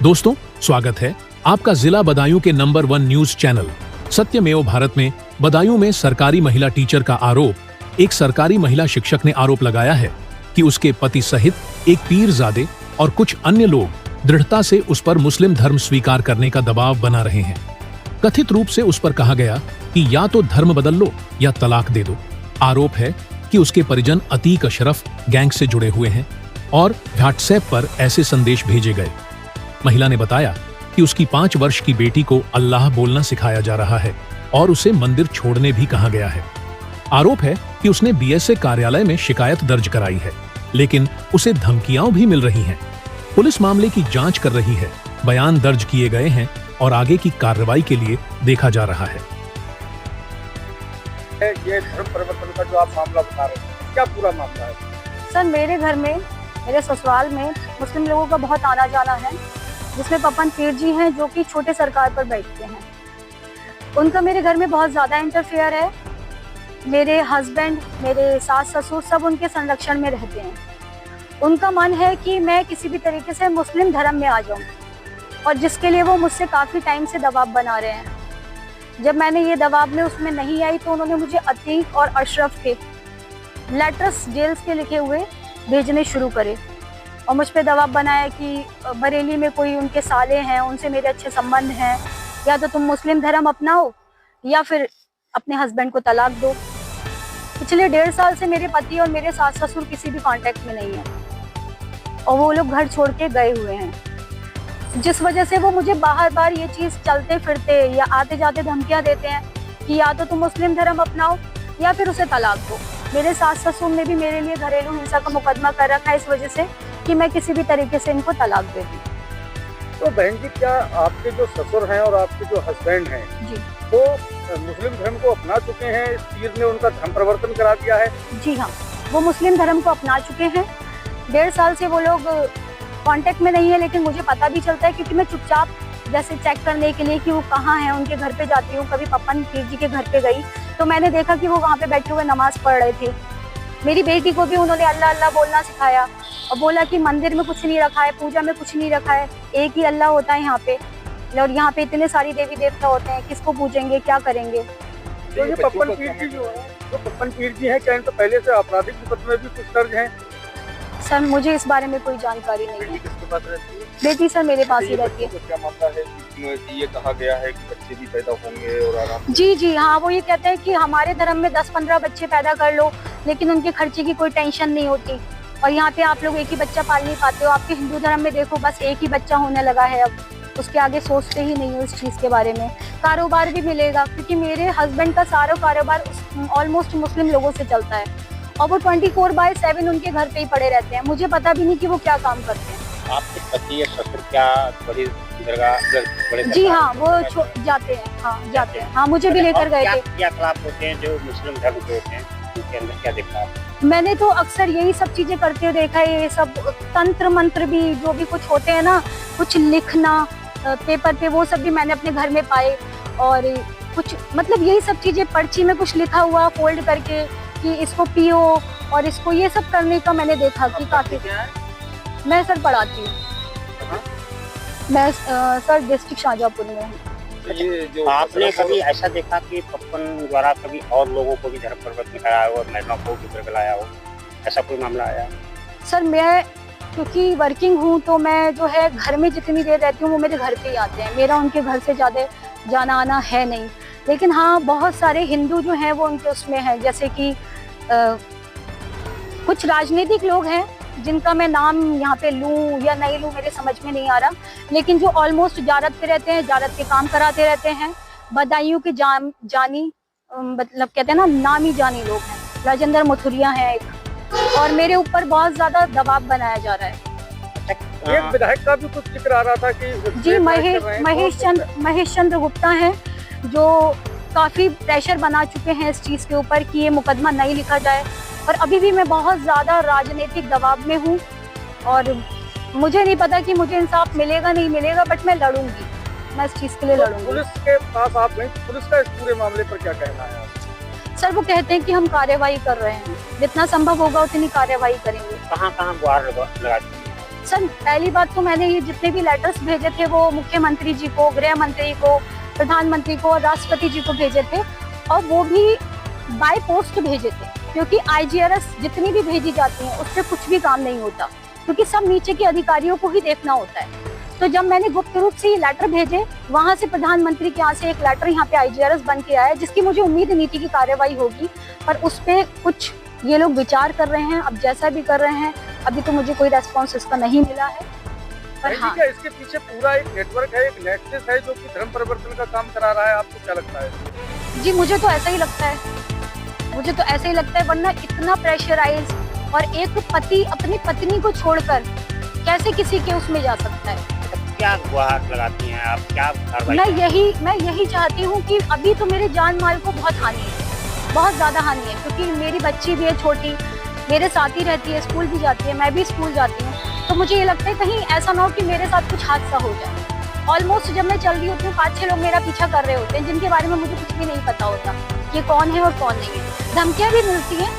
दोस्तों, स्वागत है आपका जिला बदायूं के नंबर 1 न्यूज चैनल सत्यमेव भारत में। बदायूं में सरकारी महिला टीचर का आरोप। एक सरकारी महिला शिक्षक ने आरोप लगाया है कि उसके पति सहित एक पीरजादे और कुछ अन्य लोग दृढ़ता से उस पर मुस्लिम धर्म स्वीकार करने का दबाव बना रहे हैं। कथित रूप से उस पर कहा गया कि या तो धर्म बदल लो या तलाक दे दो। आरोप है कि उसके परिजन अतीक अशरफ गैंग से जुड़े हुए हैं और व्हाट्सएप पर ऐसे संदेश भेजे गए। महिला ने बताया कि उसकी 5 वर्ष की बेटी को अल्लाह बोलना सिखाया जा रहा है और उसे मंदिर छोड़ने भी कहा गया है। आरोप है कि उसने बीएसए कार्यालय में शिकायत दर्ज कराई है, लेकिन उसे धमकियां भी मिल रही हैं। पुलिस मामले की जांच कर रही है, बयान दर्ज किए गए हैं और आगे की कार्रवाई के लिए देखा जा रहा है। ये धर्म परिवर्तन का जो आप मामला बता रहे हैं, क्या पूरा मामला है? सर, मेरे घर में, मेरे ससुराल में मुस्लिम लोगों का बहुत आना जाना है, जिसमें पपन पीर जी हैं जो कि छोटे सरकार पर बैठते हैं। उनका मेरे घर में बहुत ज़्यादा इंटरफेयर है। मेरे हस्बैंड, मेरे सास ससुर सब उनके संरक्षण में रहते हैं। उनका मन है कि मैं किसी भी तरीके से मुस्लिम धर्म में आ जाऊं, और जिसके लिए वो मुझसे काफ़ी टाइम से दबाव बना रहे हैं। जब मैंने ये दबाव में उसमें नहीं आई तो उन्होंने मुझे अतीक और अशरफ के लेटर्स जेल्स के लिखे हुए भेजने शुरू करे और मुझ पे दबाव बनाया कि बरेली में कोई उनके साले हैं, उनसे मेरे अच्छे संबंध हैं, या तो तुम मुस्लिम धर्म अपनाओ या फिर अपने हस्बैंड को तलाक दो। पिछले 1.5 साल से मेरे पति और मेरे सास ससुर किसी भी कांटेक्ट में नहीं है और वो लोग घर छोड़ के गए हुए हैं, जिस वजह से वो मुझे बार बार ये चीज़ चलते फिरते या आते जाते धमकियाँ देते हैं कि या तो तुम मुस्लिम धर्म अपनाओ या फिर उसे तलाक दो। मेरे सास ससुर ने भी मेरे लिए घरेलू हिंसा का मुकदमा कर रखा है इस वजह से कि मैं किसी भी तरीके से इनको तलाक दे दूँ। तो बहन जी, क्या आपके जो ससुर हैं और आपके जो हस्बैंड हैं जी, वो मुस्लिम धर्म को अपना चुके हैं? इस पीर ने उनका धर्म परिवर्तन करा दिया है? जी हाँ, वो मुस्लिम धर्म को अपना चुके हैं। 1.5 साल से वो लोग कांटेक्ट में नहीं है, लेकिन मुझे पता भी चलता है क्योंकि मैं चुपचाप जैसे चेक करने के लिए कि वो कहाँ हैं, उनके घर पे जाती हूँ। कभी पपन पीर जी के घर पे गई तो मैंने देखा कि वो वहाँ पे बैठे हुए नमाज पढ़ रहे थे। मेरी बेटी को भी उन्होंने अल्लाह अल्लाह बोलना सिखाया और बोला कि मंदिर में कुछ नहीं रखा है, पूजा में कुछ नहीं रखा है, एक ही अल्लाह होता है यहाँ पे, और यहाँ पे इतने सारी देवी देवता होते हैं, किसको पूजेंगे, क्या करेंगे। तो ये पपन पीर जी जो है, जो पपन पीर जी हैं, क्या इनको पहले से आपराधिक मुकदमे भी कुछ दर्ज हैं? सर, मुझे इस बारे में कोई जानकारी नहीं है। किसके पास रहती है? बेटी सर मेरे पास ही रहती है। तो क्या मामला है कि ये कहा गया है कि बच्चे भी पैदा होंगे और आराम? जी हाँ, वो ये कहते हैं कि हमारे धर्म में 10-15 बच्चे पैदा कर लो, लेकिन उनके खर्चे की कोई टेंशन नहीं होती, और यहाँ पे आप लोग एक ही बच्चा पाल नहीं पाते हो। आपके हिंदू धर्म में देखो, बस एक ही बच्चा होने लगा है, अब उसके आगे सोचते ही नहीं हो इस चीज़ के बारे में। कारोबार भी मिलेगा क्योंकि मेरे हस्बैंड का सारा कारोबार ऑलमोस्ट मुस्लिम लोगों से चलता है और वो 24/7 उनके घर पे ही पड़े रहते हैं। मुझे पता भी नहीं कि वो क्या काम करते हैं। आपके पति या ससुर क्या बड़ी दरगाह बड़े? जी हाँ, वो जाते हैं। हाँ, जाते हैं। हाँ, मुझे भी लेकर गए थे। क्या खिलाफ होते हैं जो मुस्लिम धर्म के होते हैं, उनके अंदर क्या देखा है? मैंने तो अक्सर यही सब चीजें करते हुए देखा है। ये सब तंत्र मंत्र भी जो भी कुछ होते हैं ना, कुछ लिखना पेपर पे, वो सब भी मैंने अपने घर में पाए। और कुछ मतलब यही सब चीजें, पर्ची में कुछ लिखा हुआ फोल्ड करके कि इसको पियो और इसको, ये सब करने का मैंने देखा कि काफी। मैं सर पढ़ाती हूँ। मैं सर डिस्ट्रिक्ट शाहजहाँपुर में हूँ। ये जो आपने कभी ऐसा देखा कि पपन द्वारा कभी और लोगों को भी धर्म परिवर्तन कराया हो और महिलाओं को भी बरगलाया हो, ऐसा कोई मामला आया? सर, मैं क्योंकि वर्किंग हूँ तो मैं जो है घर में जितनी देर रहती हूँ वो मेरे घर पे ही आते हैं। मेरा उनके घर से ज़्यादा जाना आना है नहीं, लेकिन हाँ बहुत सारे हिंदू जो हैं वो उनके उसमें हैं। जैसे कि कुछ राजनीतिक लोग हैं जिनका मैं नाम यहाँ पे लूँ या नहीं लूँ मेरे समझ में नहीं आ रहा, लेकिन जो ऑलमोस्ट जारत पे रहते हैं, जारत के काम कराते रहते हैं। बदायूं के जानी मतलब कहते हैं ना, नामी जानी लोग हैं। राजेंद्र मथुरिया है एक, और मेरे ऊपर बहुत ज्यादा दबाव बनाया जा रहा है। एक विधायक का भी कुछ जिक्र आ रहा था कि जी, महेश चंद्र गुप्ता हैं जो काफी प्रेशर बना चुके हैं इस चीज के ऊपर कि ये मुकदमा नहीं लिखा जाए। और अभी भी मैं बहुत ज्यादा राजनीतिक दबाव में हूँ और मुझे नहीं पता कि मुझे इंसाफ मिलेगा नहीं मिलेगा, बट मैं लड़ूंगी, मैं इस चीज के लिए लड़ूंगी। पुलिस के पास आप गई, पुलिस का इस पूरे मामले पर क्या कहना है? सर, वो कहते हैं कि हम कार्रवाई कर रहे हैं, जितना संभव होगा उतनी कार्रवाई करेंगे। कहाँ गुहार लगा चुकी है? सर पहली बात तो मैंने ये जितने भी लेटर्स भेजे थे वो मुख्यमंत्री जी को, गृह मंत्री को, प्रधानमंत्री को और राष्ट्रपति जी को भेजे थे, और वो भी बाय पोस्ट भेजे थे, क्योंकि IGRS जितनी भी भेजी जाती है उससे कुछ भी काम नहीं होता, क्योंकि सब नीचे के अधिकारियों को ही देखना होता है। तो जब मैंने गुप्त रूप से ये लेटर भेजे, वहां से प्रधानमंत्री के यहाँ से एक लेटर यहाँ पे IGRS बन के आया, जिसकी मुझे उम्मीद नहीं थी कि कार्रवाई होगी, पर उस पे कुछ ये लोग विचार कर रहे हैं। अब जैसा भी कर रहे हैं, अभी तो मुझे कोई रेस्पॉन्स इसका नहीं मिला है। पर हाँ, क्या इसके पीछे पूरा एक नेटवर्क है, एक नेटवर्क है जो कि धर्म परिवर्तन का काम करा रहा है, आपको क्या लगता है? जी मुझे तो ऐसा ही लगता है, मुझे तो ऐसा ही लगता है, वरना इतना प्रेशराइज और एक पति अपनी पत्नी को छोड़कर कैसे किसी के उसमें जा सकता है। क्या गुहार लगाती हैं आप, क्या कार्रवाई? मैं यही चाहती हूँ कि अभी तो मेरे जान माल को बहुत हानि है, बहुत ज्यादा हानि है, क्योंकि मेरी बच्ची भी है छोटी, मेरे साथ ही रहती है, स्कूल भी जाती है, मैं भी स्कूल जाती हूँ। तो मुझे ये लगता है कहीं ऐसा ना हो कि मेरे साथ कुछ हादसा हो जाए। ऑलमोस्ट जब मैं चल रही होती हूँ 5-6 लोग मेरा पीछा कर रहे होते हैं, जिनके बारे में मुझे कुछ भी नहीं पता होता ये कौन है और कौन नहीं है। धमकियाँ भी मिलती हैं,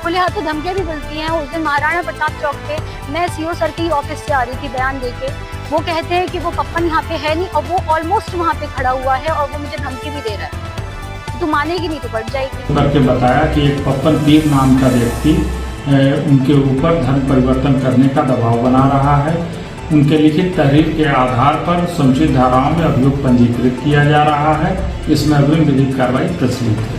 खुले हाथों धमकियाँ भी मिलती हैं। उस दिन महाराणा प्रताप चौक पे मैं CO सर के ऑफिस से आ रही थी बयान देके, वो कहते हैं कि वो पप्पन यहाँ पे है नहीं, और वो ऑलमोस्ट वहाँ पे खड़ा हुआ है और वो मुझे धमकी भी दे रहा है, तू मानेगी नहीं तो बढ़ जाएगी करके बताया कि एक पप्पन पीर नाम का व्यक्ति उनके ऊपर धर्म परिवर्तन करने का दबाव बना रहा है। उनके लिखित तहरीर के आधार पर समुचित धाराओं में अभियोग पंजीकृत किया जा रहा है। इसमें अग्रिम विधिक कार्रवाई प्रचलित है।